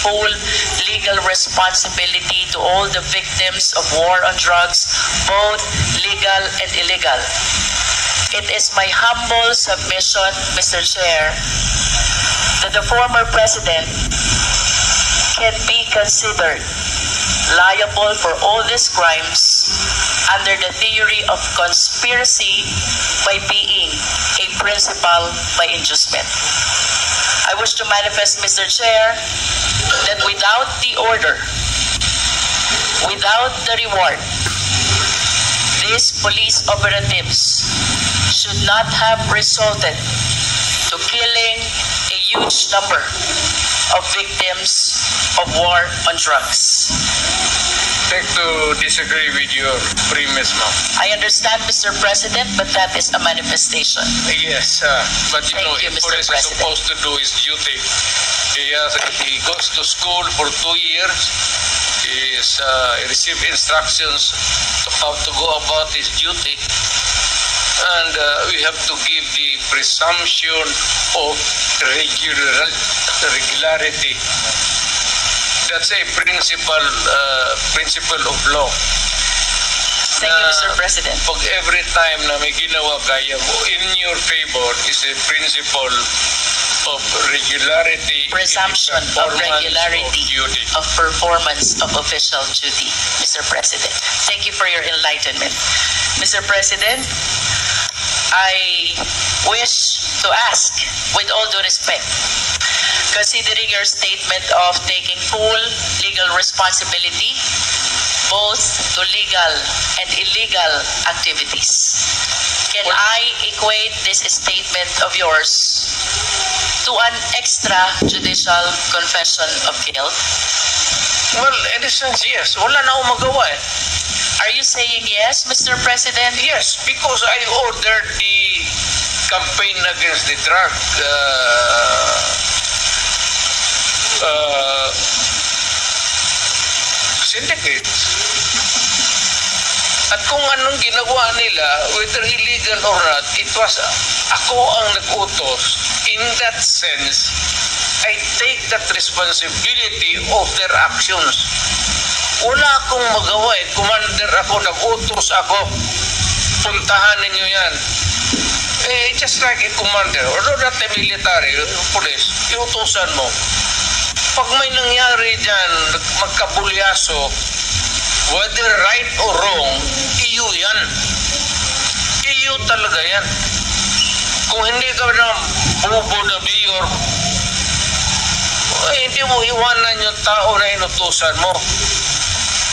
full legal responsibility to all the victims of war on drugs, both legal and illegal. It is my humble submission, Mr. Chair, that the former President can be considered liable for all these crimes under the theory of conspiracy by being a principal by inducement. I wish to manifest, Mr. Chair, that without the order, without the reward, these police operatives should not have resulted to killing a huge number of victims of war on drugs. I beg to disagree with your premise, ma'am. I understand, Mr. President, but that is a manifestation. Yes, but you Thank know, you, if Mr. police is President. supposed to do his duty. He goes to school for 2 years. He received instructions to how to go about his duty. And we have to give the presumption of regularity. That's a principle of law. Thank you, Mr. President. Pag every time na may ginawa kaya mo, in your favor is a principle of regularity. Presumption of regularity of of performance of official duty, Mr. President. Thank you for your enlightenment. Mr. President, I wish to ask, with all due respect, considering your statement of taking full legal responsibility both to legal and illegal activities, can I equate this statement of yours to an extrajudicial confession of guilt? Well, in a sense, yes. Wala na akong magawa eh. Are you saying yes, Mr. President? Yes, because I ordered the campaign against the drug syndicates. At kung anong ginagawa nila, whether illegal or not, it was ako ang nag-utos. In that sense, I take that responsibility of their actions. Wala akong magawa eh. Commander ako, nag-utos ako. Puntahan ninyo yan. Just like a commander, or not a military, police, iutusan mo. Pag may nangyari dyan, magkabulyaso, whether right or wrong, iyo yan. Iyo talaga yan. Kung hindi ka na bubo na mayor, hindi mo iwanan yung tao na inutusan mo.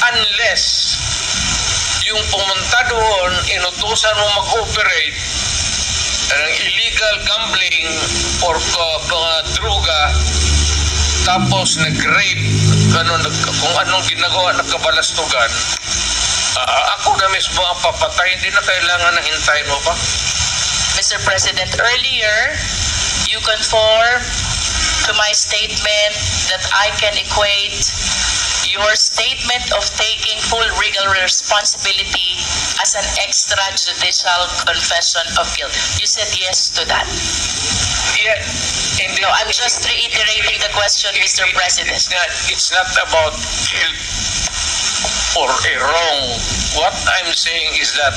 Unless yung pumunta doon, inutusan mo mag-operate ng illegal gambling or mga droga, tapos nag-rape, kung anong ginagawa, nagkabalastugan, ako na mismo ang papatay, hindi na kailangan na hintayin mo pa. Mr. President, earlier, you conform to my statement that I can equate your statement of taking full legal responsibility as an extrajudicial confession of guilt. You said yes to that. Yeah. No, I'm just reiterating the question, Mr. President. It's not about guilt or a wrong. What I'm saying is that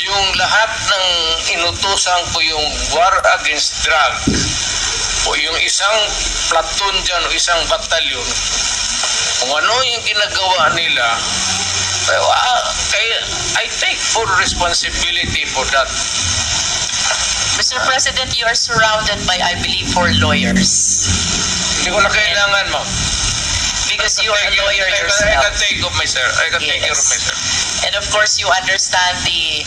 yung lahat ng inutusan ko yung war against drugs o yung isang platoon dyan o isang batalyon, kung ano yung ginagawa nila, I take full responsibility for that. Mr. President, you are surrounded by, I believe, 4 lawyers. Hindi ko na kailangan, ma'am. Because you are a lawyer I yourself. can take of myself. I can take care of myself. And of course, you understand the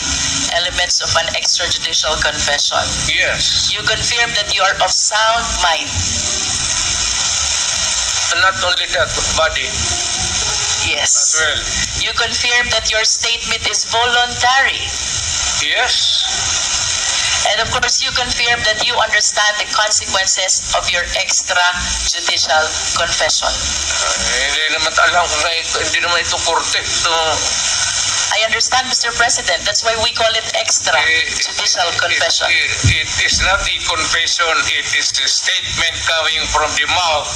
elements of an extrajudicial confession. Yes. You confirm that you are of sound mind. And not only that, but body Yes. as well. You confirm that your statement is voluntary. Yes. And of course, you confirm that you understand the consequences of your extrajudicial confession. Hindi naman alam kung hindi naman ito korte. So, I I understand, Mr. President. That's why we call it extrajudicial confession. It is not a confession. It is a statement coming from the mouth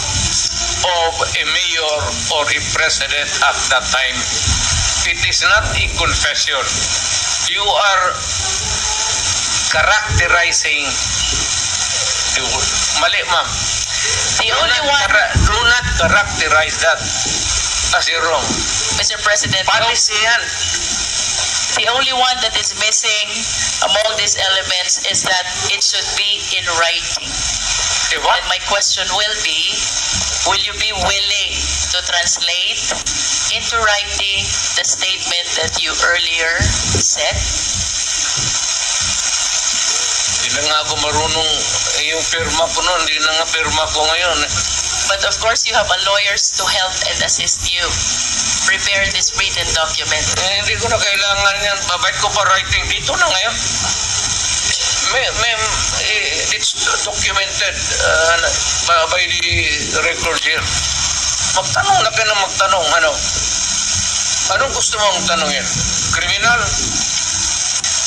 of a mayor or a president at that time. It is not a confession. You are characterizing. Mali, ma'am. Do not characterize that as wrong. Mr. President, Policy yan. the only one that is missing among these elements is that it should be in writing. What? And my question will you be willing to translate into writing the statement that you earlier said? Hindi na nga ako marunong, yung firma ko noon, hindi na nga firma ko ngayon. But of course, you have a lawyers to help and assist you prepare this written document. Hindi ko na kailangan yan. Babait ko pa writing dito na ngayon. It's documented by the record here. Magtanong na ka na magtanong. Anong gusto mong tanongin? Kriminal?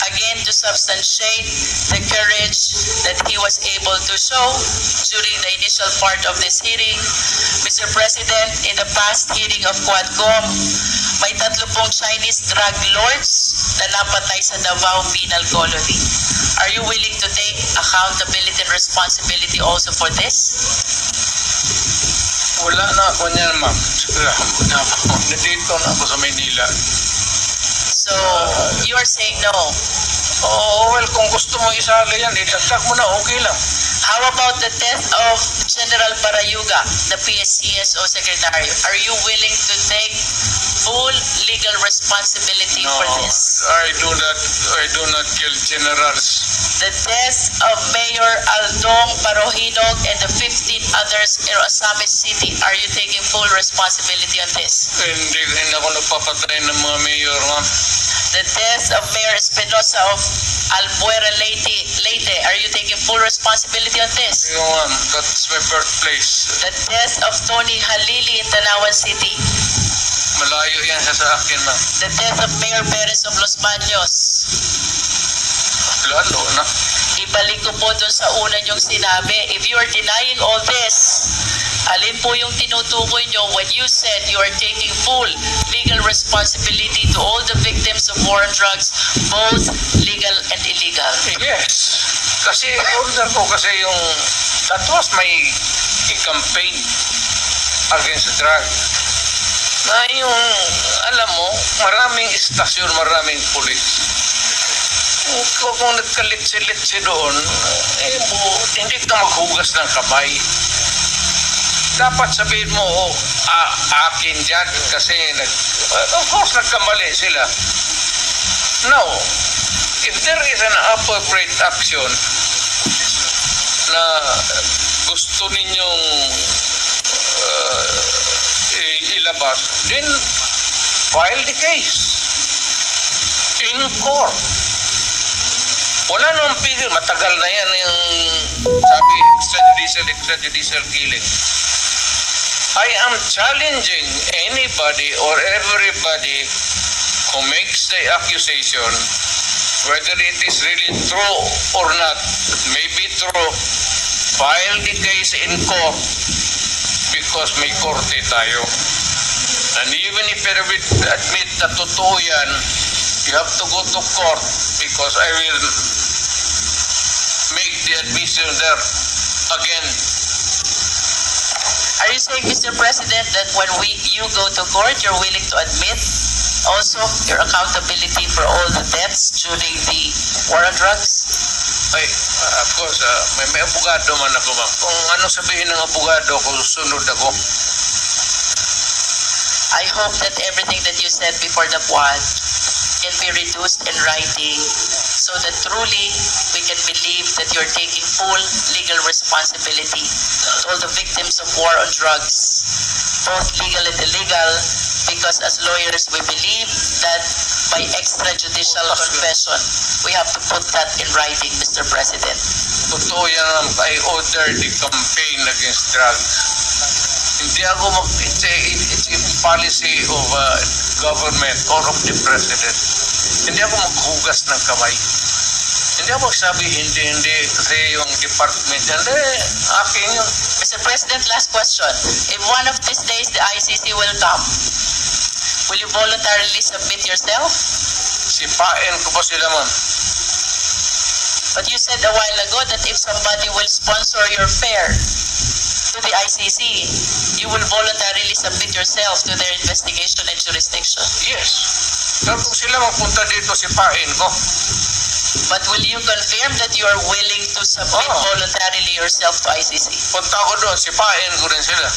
Again, to substantiate the courage that he was able to show during the initial part of this hearing. Mr. President, in the past hearing of Quadcom, may 30 Chinese drug lords na napatay sa Davao Penal Colony. Are you willing to take accountability and responsibility also for this? Wala na ako niyan, ma'am. Nandito na ako sa Manila. So, you are saying no. Oh, well, kung gusto mo isali yan, itagtag mo na, okay lang. How about the death of General Barayuga, the PSCSO Secretary? Are you willing to take full legal responsibility for this? I do not kill generals. The death of Mayor Aldong Parohinog and the 15 others in Osamis City, are you taking full responsibility on this? Hindi ako nagpapatay ng mga mayor, ma'am. The death of Mayor Espinosa of Albuera Leyte, are you taking full responsibility on this? No, ma'am. That's my birthplace. The death of Tony Halili in Tanawan City. Malayo yan sa akin, ma'am. The death of Mayor Perez of Los Baños. Lalo na. Ibalik ko po dun sa una niyong sinabi. If you are denying all this, alin po yung tinutukoy niyo when you said you are taking full legal responsibility to all the victims of war and drugs, both legal and illegal? Yes. Kasi order ko kasi yung that was my campaign against drugs. Na yung, alam mo, maraming istasyon, maraming pulis. Kung nagkalit-silit doon, hindi ka maghugas ng kamay. Dapat sabihin mo, akin dyan kasi of course nagkamali sila. Now, if there is an appropriate action na gusto ninyong ilabas, then file the case in court. Wala namang pigil, matagal na yan yung sabi extrajudicial killing. I am challenging anybody or everybody who makes the accusation, whether it is really true or not, it may be true, file the case in court because may korte tayo. And even if you admit na totoo yan, you have to go to court because I will make the admission there again. Are you saying, Mr. President, that when you go to court, you're willing to admit also your accountability for all the deaths during the war on drugs? Ay, of course, may abogado man ako, ma'am. Kung ano sabihin ng abogado ko, sunod ako. I hope that everything that you said before the quad can be reduced in writing so that truly we can believe that you're taking full legal responsibility to all the victims of war on drugs, both legal and illegal, because as lawyers we believe that by extrajudicial confession we have to put that in writing, Mr. President. Totoo yan, I ordered the campaign against drugs. Hindi ako it's a policy of government or of the president. Hindi ako maghugas ng kamay. Hindi ako magsabi, hindi, kasi yung department yan, akin yun. Mr. President, last question. If one of these days the ICC will come, will you voluntarily submit yourself? Sipain ko pa sila, ma'am. But you said a while ago that if somebody will sponsor your fare to the ICC, you will voluntarily submit yourself to their investigation and jurisdiction. Yes. Pero kung sila magpunta dito, sipain ko. But will you confirm that you are willing to submit voluntarily yourself to ICC? Punta ko doon, sipain ko rin sila.